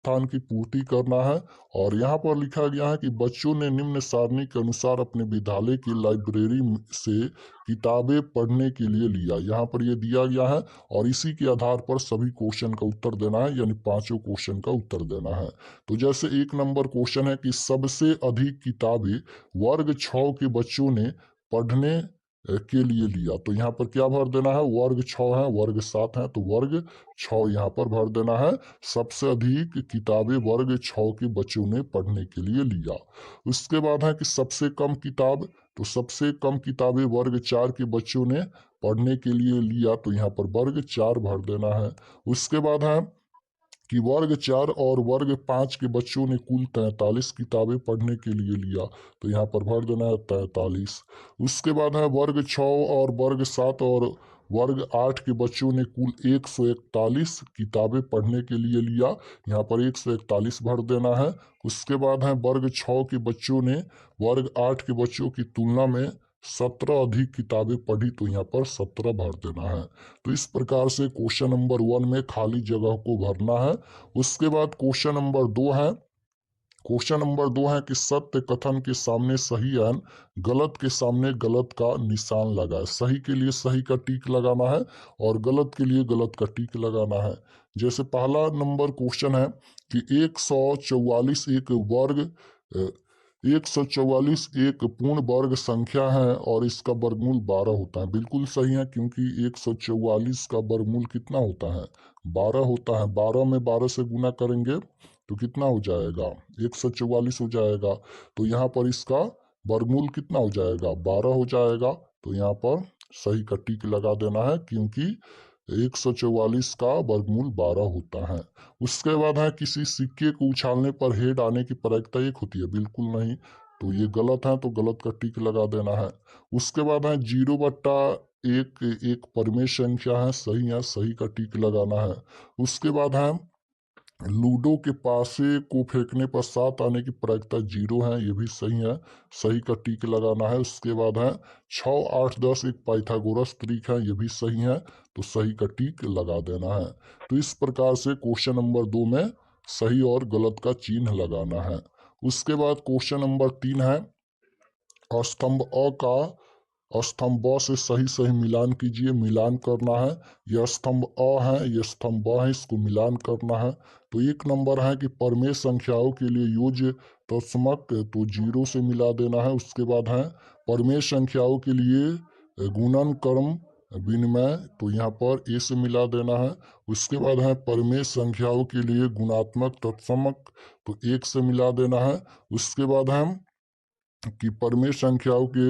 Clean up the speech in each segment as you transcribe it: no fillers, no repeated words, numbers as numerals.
स्थान की पूर्ति करना है। और यहाँ पर लिखा गया है कि बच्चों ने निम्न सारणी के अनुसार अपने विद्यालय की लाइब्रेरी से किताबें पढ़ने के लिए लिया। यहाँ पर ये दिया गया है और इसी के आधार पर सभी क्वेश्चन का उत्तर देना है, यानी पांचों क्वेश्चन का उत्तर देना है। तो जैसे 1 नंबर क्वेश्चन है कि सबसे अधिक किताबें वर्ग 6 के बच्चों ने पढ़ने के लिए लिया। तो यहाँ पर क्या भर देना है, वर्ग 6 है, वर्ग 7 है, तो वर्ग 6 यहाँ पर भर देना है। सबसे अधिक किताबें वर्ग 6 के बच्चों ने पढ़ने के लिए लिया। उसके बाद है कि सबसे कम किताब, तो सबसे कम किताबें वर्ग 4 के बच्चों ने पढ़ने के लिए लिया, तो यहाँ पर वर्ग 4 भर देना है। उसके बाद है कि वर्ग 4 और वर्ग 5 के बच्चों ने कुल 43 किताबें पढ़ने के लिए लिया, तो यहाँ पर भर देना है 43। उसके बाद है वर्ग 6 और वर्ग 7 और वर्ग 8 के बच्चों ने कुल 141 किताबें पढ़ने के लिए लिया, यहाँ पर 141 भर देना है। उसके बाद है वर्ग 6 के बच्चों ने वर्ग 8 के बच्चों की तुलना में 17 अधिक किताबें पढ़ी, तो यहाँ पर 17 भर देना है। तो इस प्रकार से क्वेश्चन नंबर 1 में खाली जगह को भरना है। उसके बाद क्वेश्चन नंबर 2 है। क्वेश्चन नंबर 2 है कि सत्य कथन के सामने सही एन, गलत के सामने गलत का निशान लगाए। सही के लिए सही का टिक लगाना है और गलत के लिए गलत का टिक लगाना है। जैसे पहला नंबर क्वेश्चन है कि 144 एक वर्ग 144 एक पूर्ण वर्ग संख्या है और इसका वर्गमूल 12 होता है। बिल्कुल सही है, क्योंकि 144 का वर्गमूल कितना होता है, 12 होता है। 12 में 12 से गुना करेंगे तो कितना हो जाएगा, 144 हो जाएगा। तो यहाँ पर इसका वर्गमूल कितना हो जाएगा, 12 हो जाएगा। तो यहाँ पर सही का टिक लगा देना है, क्योंकि 144 का वर्गमूल 12 होता है। उसके बाद है किसी सिक्के को उछालने पर हेड आने की प्रायिकता 1 होती है। बिल्कुल नहीं, तो ये गलत है, तो गलत का टिक लगा देना है। उसके बाद है 0/1 एक परिमेय संख्या है। सही है, सही का टिक लगाना है। उसके बाद है लूडो के पासे को फेंकने पर 7 आने की प्रायिकता 0 है। ये भी सही है, सही का टिक लगाना है। उसके बाद है 6, 8, 10 एक पाइथागोरस त्रिक है। ये भी सही है, तो सही का टिक लगा देना है। तो इस प्रकार से क्वेश्चन नंबर 2 में सही और गलत का चिन्ह लगाना है। उसके बाद क्वेश्चन नंबर 3 है स्तंभ अ का स्तंभ ब से सही सही मिलान कीजिए। मिलान करना है, यह स्तंभ अ है, यह स्तंभ ब है, इसको मिलान करना है। तो 1 नंबर है कि परमेय संख्याओं के लिए योज्य तत्समक, तो 0 से मिला देना है। उसके बाद है परमेय संख्याओं के लिए गुणन कर्म विनिमय, तो यहाँ पर ए से मिला देना है। उसके बाद है परमेय संख्याओं के लिए गुणात्मक तत्समक, तो 1 से मिला देना है। उसके बाद है कि परमेय संख्याओं के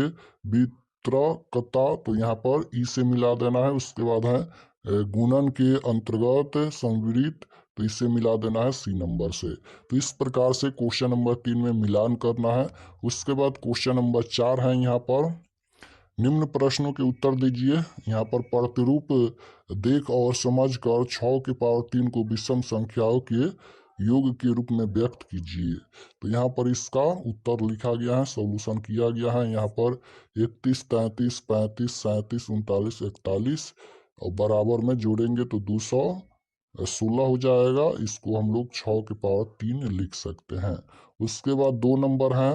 वितरकता, तो यहाँ पर ई से मिला देना है। उसके बाद है गुणन के अंतर्गत संवृत, तो इसे मिला देना है सी नंबर से। तो इस प्रकार से क्वेश्चन नंबर 3 में मिलान करना है। उसके बाद क्वेश्चन नंबर 4 है, यहाँ पर निम्न प्रश्नों के उत्तर दीजिए। यहाँ पर प्रतिरूप देख और समझ कर 6 के पावर 3 को विषम संख्याओं के योग के रूप में व्यक्त कीजिए। तो यहाँ पर इसका उत्तर लिखा गया है, सॉल्यूशन किया गया है। यहाँ पर 31, 33, 35, 37, 39, 41 और बराबर में जोड़ेंगे तो 216 हो जाएगा। इसको हम लोग 6 के पावर 3 लिख सकते हैं। उसके बाद 2 नंबर है